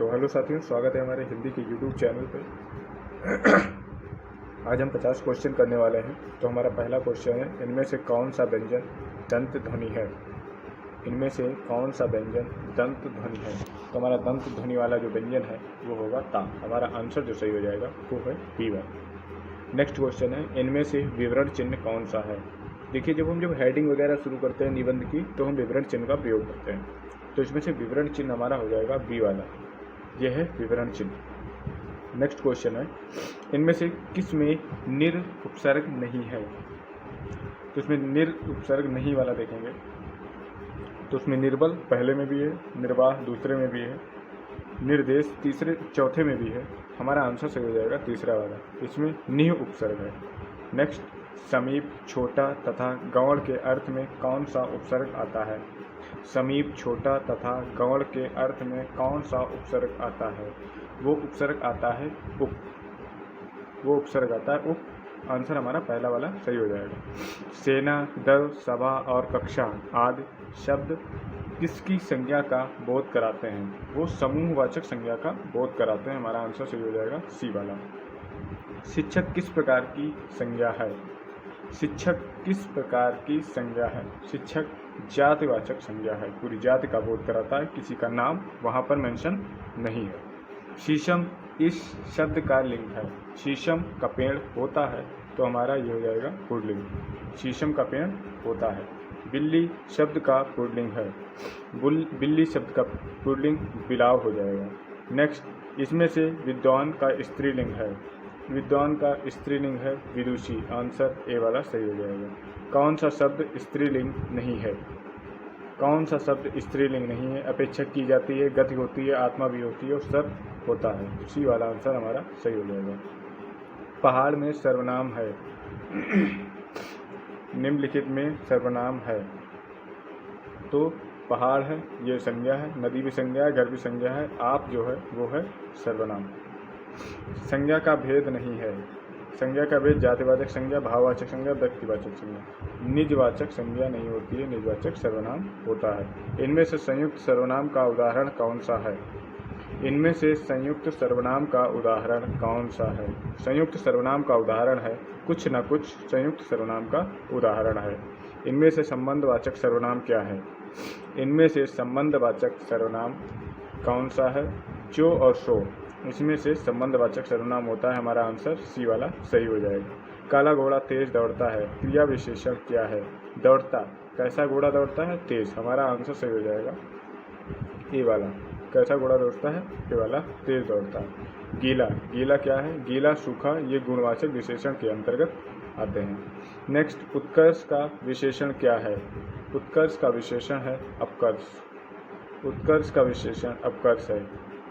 तो हेलो साथियों, स्वागत है हमारे हिंदी के यूट्यूब चैनल पे। आज हम 50 क्वेश्चन करने वाले हैं। तो हमारा पहला क्वेश्चन है, इनमें से कौन सा व्यंजन दंत ध्वनि है? इनमें से कौन सा व्यंजन दंत ध्वनि है? तो हमारा दंत ध्वनि वाला जो व्यंजन है वो होगा ता। हमारा आंसर जो सही हो जाएगा वो है B1। नेक्स्ट क्वेश्चन है, इनमें से विवरण चिन्ह कौन सा है? देखिए, जब हेडिंग वगैरह शुरू करते हैं निबंध की तो हम विवरण चिन्ह का प्रयोग करते हैं। तो इसमें से विवरण चिन्ह हमारा हो जाएगा B वाला, यह है विवरण चिन्ह। नेक्स्ट क्वेश्चन है, इनमें से किस में निर उपसर्ग नहीं है? तो इसमें निर उपसर्ग नहीं वाला देखेंगे तो उसमें निर्बल पहले में भी है, निर्वाह दूसरे में भी है, निर्देश चौथे में भी है। हमारा आंसर सही हो जाएगा तीसरा वाला, इसमें निह उपसर्ग है। नेक्स्ट, समीप, छोटा तथा गौड़ के अर्थ में कौन सा उपसर्ग आता है? समीप, छोटा तथा गौड़ के अर्थ में कौन सा उपसर्ग आता है? वो उपसर्ग आता है उप। वो उपसर्ग आता है उप। आंसर हमारा पहला वाला सही हो जाएगा। सेना, दल, सभा और कक्षा आदि शब्द किसकी संज्ञा का बोध कराते हैं? वो समूहवाचक संज्ञा का बोध कराते हैं। हमारा आंसर सही हो जाएगा सी वाला। शिक्षक किस प्रकार की संज्ञा है? शिक्षक किस प्रकार की संज्ञा है? शिक्षक जातिवाचक संज्ञा है, पूरी जाति का बोध कराता है, किसी का नाम वहाँ पर मेंशन नहीं है। शीशम इस शब्द का लिंग है। शीशम का पेड़ होता है, तो हमारा ये हो जाएगा पुल्लिंग। शीशम का पेड़ होता है। बिल्ली शब्द का पुल्लिंग है। बिल्ली शब्द का पुल्लिंग बिलाव हो जाएगा। नेक्स्ट, इसमें से विद्वान का स्त्रीलिंग है। विद्वान का स्त्रीलिंग है विदुषी। आंसर ए वाला सही हो जाएगा। कौन सा शब्द स्त्रीलिंग नहीं है? कौन सा शब्द स्त्रीलिंग नहीं है? अपेक्षा की जाती है, गति होती है, आत्मा भी होती है और सब होता है। सी वाला आंसर हमारा सही हो जाएगा। पहाड़ में सर्वनाम है। निम्नलिखित में सर्वनाम है। तो पहाड़ है, ये संज्ञा है, नदी भी संज्ञा है, घर भी संज्ञा है, आप जो है वो है सर्वनाम। संज्ञा का भेद नहीं है। संज्ञा का भेद जातिवाचक संज्ञा, भाववाचक संज्ञा, व्यक्तिवाचक संज्ञा। निजवाचक संज्ञा नहीं होती है, निजवाचक सर्वनाम होता है। इनमें से संयुक्त सर्वनाम का उदाहरण कौन सा है? इनमें से संयुक्त सर्वनाम का उदाहरण कौन सा है? संयुक्त सर्वनाम का उदाहरण है कुछ न कुछ। संयुक्त सर्वनाम का उदाहरण है। इनमें से संबंधवाचक सर्वनाम क्या है? इनमें से संबंधवाचक सर्वनाम कौन सा है? जो और सो, इसमें से संबंधवाचक सर्वनाम होता है। हमारा आंसर सी वाला सही हो जाएगा। काला घोड़ा तेज दौड़ता है। क्रिया विशेषण क्या है? दौड़ता। कैसा घोड़ा दौड़ता है? तेज। हमारा आंसर सही हो जाएगा ए वाला। कैसा घोड़ा दौड़ता है? ए वाला, तेज दौड़ता है। गीला, गीला क्या है? गीला, सूखा, ये गुणवाचक विशेषण के अंतर्गत आते हैं। नेक्स्ट, उत्कर्ष का विशेषण क्या है? उत्कर्ष का विशेषण है अपकर्ष। उत्कर्ष का विशेषण अपकर्ष है।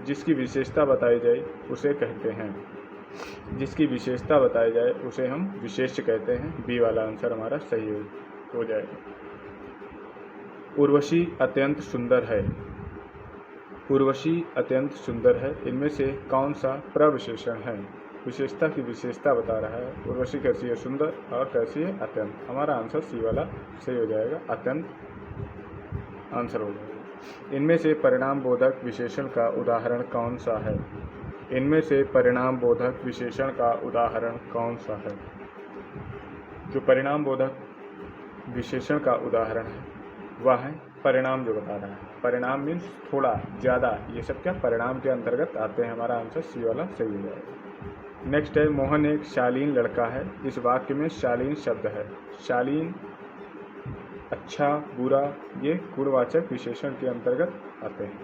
जिसकी विशेषता बताई जाए उसे कहते हैं। जिसकी विशेषता बताई जाए उसे हम विशेष्य कहते हैं। बी वाला आंसर हमारा सही हो जाएगा। उर्वशी अत्यंत सुंदर है। उर्वशी अत्यंत सुंदर है। इनमें से कौन सा प्रविशेषण है? विशेषता की विशेषता बता रहा है। उर्वशी कैसी है? सुंदर। और कैसी है? अत्यंत। हमारा आंसर सी वाला सही हो जाएगा, अत्यंत आंसर हो जाएगा। इनमें से परिणाम बोधक विशेषण का उदाहरण कौन सा है? इनमें से परिणाम बोधक विशेषण का उदाहरण कौन सा है? जो परिणाम बोधक विशेषण का उदाहरण है वह है परिणाम, जो बता रहा है। परिणाम मीन्स थोड़ा, ज़्यादा, ये सब क्या परिणाम के अंतर्गत आते हैं। हमारा आंसर सी वाला सही हो जाएगा। नेक्स्ट है, मोहन एक शालीन लड़का है। इस वाक्य में शालीन शब्द है। शालीन, अच्छा, बुरा, ये गुणवाचक विशेषण के अंतर्गत आते हैं।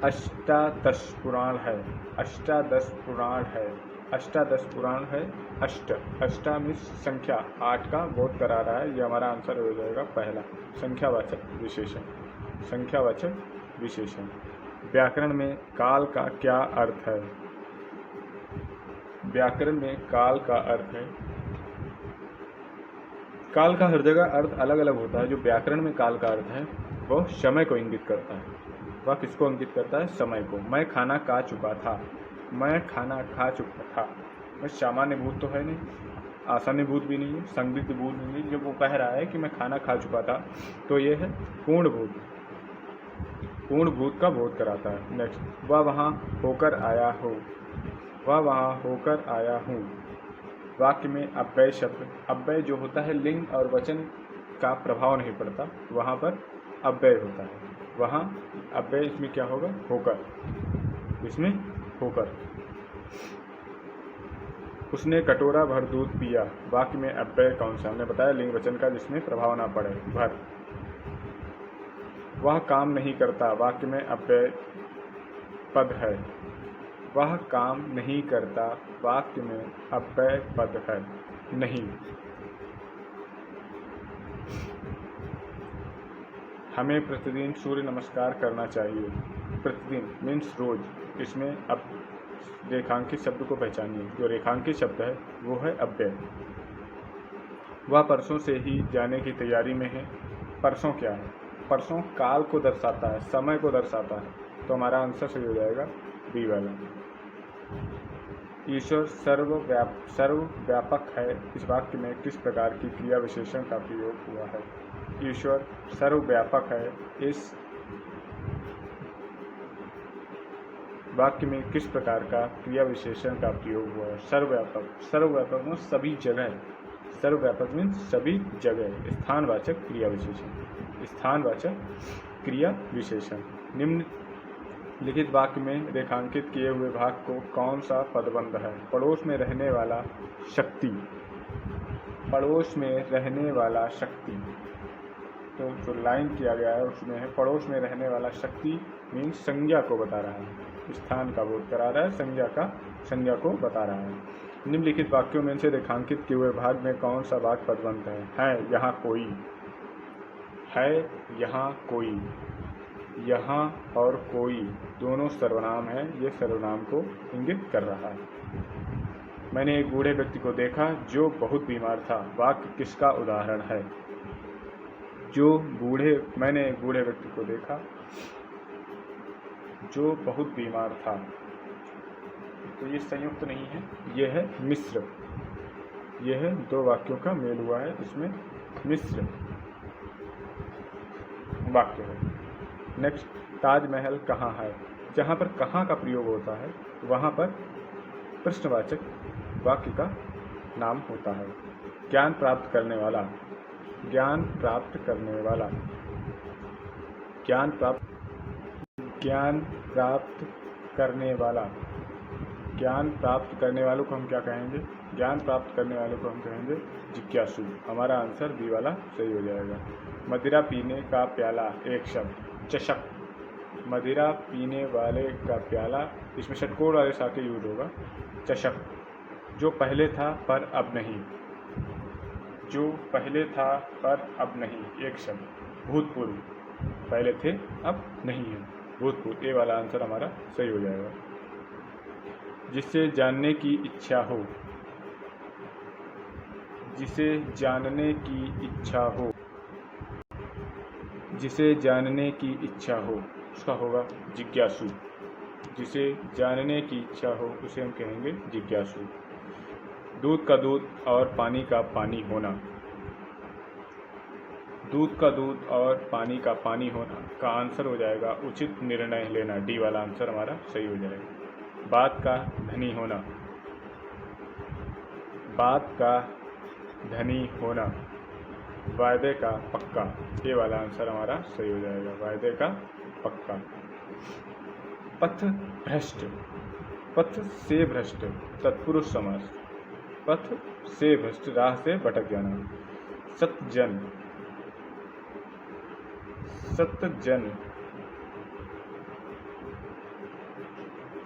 अष्टादश पुराण है। अष्टादश पुराण है। अष्टादश पुराण है। अष्टा मीन्स संख्या, 8 का बोध करा रहा है। ये हमारा आंसर हो जाएगा पहला, संख्यावाचक विशेषण। संख्यावाचक विशेषण। व्याकरण में काल का क्या अर्थ है? व्याकरण में काल का अर्थ है, काल का हर जगह अर्थ अलग अलग होता है। जो व्याकरण में काल का अर्थ है वह समय को इंगित करता है। वह किसको इंगित करता है? समय को। मैं खाना खा चुका था। मैं खाना खा चुका था। मैं सामान्य भूत तो है नहीं, आसान्य भूत भी नहीं है, संदिग्ध भूत भी नहीं। जब वो कह रहा है कि मैं खाना खा चुका था तो ये है पूर्ण भूत। पूर्ण भूत का बोध कराता है। नेक्स्ट, वह वहाँ होकर आया हो, वह वहाँ होकर आया हूँ। वाक्य में अव्यय शब्द, अव्यय जो होता है लिंग और वचन का प्रभाव नहीं पड़ता, वहाँ पर अव्यय होता है। वहाँ अव्यय, इसमें क्या होगा, होकर, इसमें होकर। उसने कटोरा भर दूध पिया। वाक्य में अव्यय कौन सा, हमने बताया लिंग वचन का जिसमें प्रभाव ना पड़े, भर। वह काम नहीं करता। वाक्य में अव्यय पद है, वह काम नहीं करता। वाक्य में अव्यय पद है, नहीं। हमें प्रतिदिन सूर्य नमस्कार करना चाहिए। प्रतिदिन मीन्स रोज। इसमें अब रेखांकित शब्द को पहचानिए। जो रेखांकित शब्द है वो है अव्यय। वह परसों से ही जाने की तैयारी में है। परसों क्या है, परसों काल को दर्शाता है, समय को दर्शाता है, तो हमारा आंसर सही हो जाएगा बी वाला। ईश्वर सर्वव्यापक है। इस वाक्य में किस प्रकार की क्रिया विशेषण का प्रयोग हुआ है। ईश्वर सर्वव्यापक है, इस वाक्य में किस प्रकार का क्रिया विशेषण का प्रयोग हुआ है। सर्वव्यापक, सर्वव्यापक में सभी जगह, सर्वव्यापक में सभी जगह। स्थानवाचक क्रिया विशेषण, स्थानवाचक क्रिया विशेषण। निम्नलिखित वाक्य में रेखांकित किए हुए भाग को कौन सा पदबंध है। पड़ोस में रहने वाला शक्ति, पड़ोस में रहने वाला शक्ति। तो जो लाइन किया गया है उसमें है पड़ोस में रहने वाला शक्ति मीन्स संज्ञा को बता रहा है, स्थान का बोध करा रहा है, संज्ञा को बता रहा है। निम्नलिखित वाक्यों में से रेखांकित किए हुए भाग में कौन सा वाक्य पदबंध है यहाँ कोई, है यहाँ कोई। यहाँ और कोई दोनों सर्वनाम है, ये सर्वनाम को इंगित कर रहा है। मैंने एक बूढ़े व्यक्ति को देखा जो बहुत बीमार था। वाक्य किसका उदाहरण है। मैंने एक बूढ़े व्यक्ति को देखा जो बहुत बीमार था। तो ये संयुक्त नहीं है, ये है मिश्र। ये है दो वाक्यों का मेल हुआ है, इसमें मिश्र वाक्य है। नेक्स्ट, ताजमहल कहाँ है। जहाँ पर कहाँ का प्रयोग होता है वहाँ पर प्रश्नवाचक वाक्य का नाम होता है। ज्ञान प्राप्त करने वाला, ज्ञान प्राप्त करने वाला, ज्ञान प्राप्त करने वाला। ज्ञान प्राप्त करने वालों को हम क्या कहेंगे, ज्ञान प्राप्त करने वालों को हम कहेंगे जिज्ञासु। हमारा आंसर बी वाला सही हो जाएगा। मदिरा पीने का प्याला, एक शब्द चषक। मदिरा पीने वाले का प्याला, इसमें षटकोण वाले सा के यूज होगा, चषक। जो पहले था पर अब नहीं, जो पहले था पर अब नहीं, एक शब्द भूतपूर्व। पहले थे अब नहीं है, भूतपूर्व। ए वाला आंसर हमारा सही हो जाएगा। जिससे जानने की इच्छा हो, जिसे जानने की इच्छा हो, जिसे जानने की इच्छा हो, उसका होगा जिज्ञासु। जिसे जानने की इच्छा हो उसे हम कहेंगे जिज्ञासु। दूध का दूध और पानी का पानी होना, दूध का दूध और पानी का पानी होना का आंसर हो जाएगा उचित निर्णय लेना। डी वाला आंसर हमारा सही हो जाएगा। बात का धनी होना, बात का धनी होना, वायदे का पक्का। ये वाला आंसर हमारा सही हो जाएगा, वायदे का पक्का। पथ भ्रष्ट, पथ से भ्रष्ट, तत्पुरुष समास। पथ से भ्रष्ट, राह से भटक जाना। सतजन, सतजन,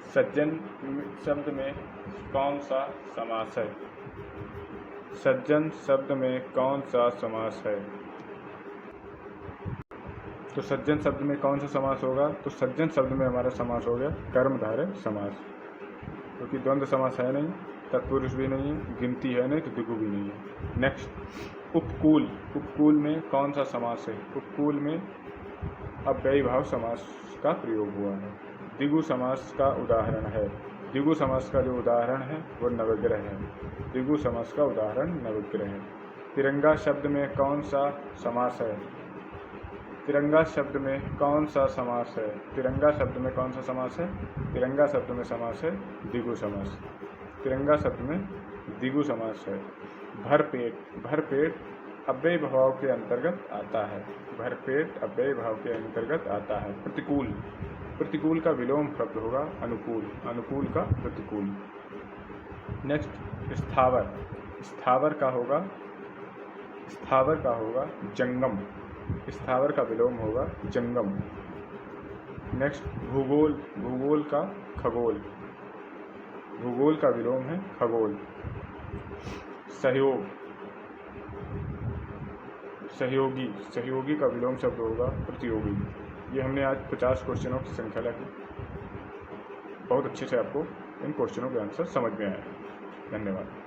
सज्जन शब्द में कौन सा समास है। सज्जन शब्द में कौन सा समास है। तो सज्जन शब्द में कौन सा समास होगा, तो सज्जन शब्द में हमारा समास हो गया कर्मधारय समास, क्योंकि द्वंद्व समास है नहीं, तत्पुरुष भी नहीं है, गिनती है नहीं, तो दिगु भी नहीं है। नेक्स्ट, उपकूल, उपकूल में कौन सा समास है। उपकूल में अव्ययी भाव समास का प्रयोग हुआ है। दिगु समास का उदाहरण है। दिगु समास का जो उदाहरण है वो नवग्रह है। दिगु समास का उदाहरण नवग्रह है। तिरंगा शब्द में कौन सा समास है। तिरंगा शब्द में कौन सा समास है? तिरंगा शब्द में कौन सा समास है? तिरंगा शब्द में समास है द्विगु समास। तिरंगा शब्द में द्विगु समास है। भरपेट, भरपेट अव्यय भाव के अंतर्गत आता है। भरपेट अव्यय भाव के अंतर्गत आता है। प्रतिकूल, प्रतिकूल का विलोम शब्द होगा अनुकूल, अनुकूल का प्रतिकूल। नेक्स्ट स्थावर, स्थावर का होगा, स्थावर का होगा जंगम, स्थावर का विलोम होगा जंगम। नेक्स्ट भूगोल, भूगोल का खगोल, भूगोल का विलोम है खगोल। सहयोग, सहयोगी, सहयोगी का विलोम शब्द होगा प्रतियोगी। ये हमने आज 50 क्वेश्चनों की श्रृंखला की। बहुत अच्छे से आपको इन क्वेश्चनों के आंसर समझ में आए। धन्यवाद।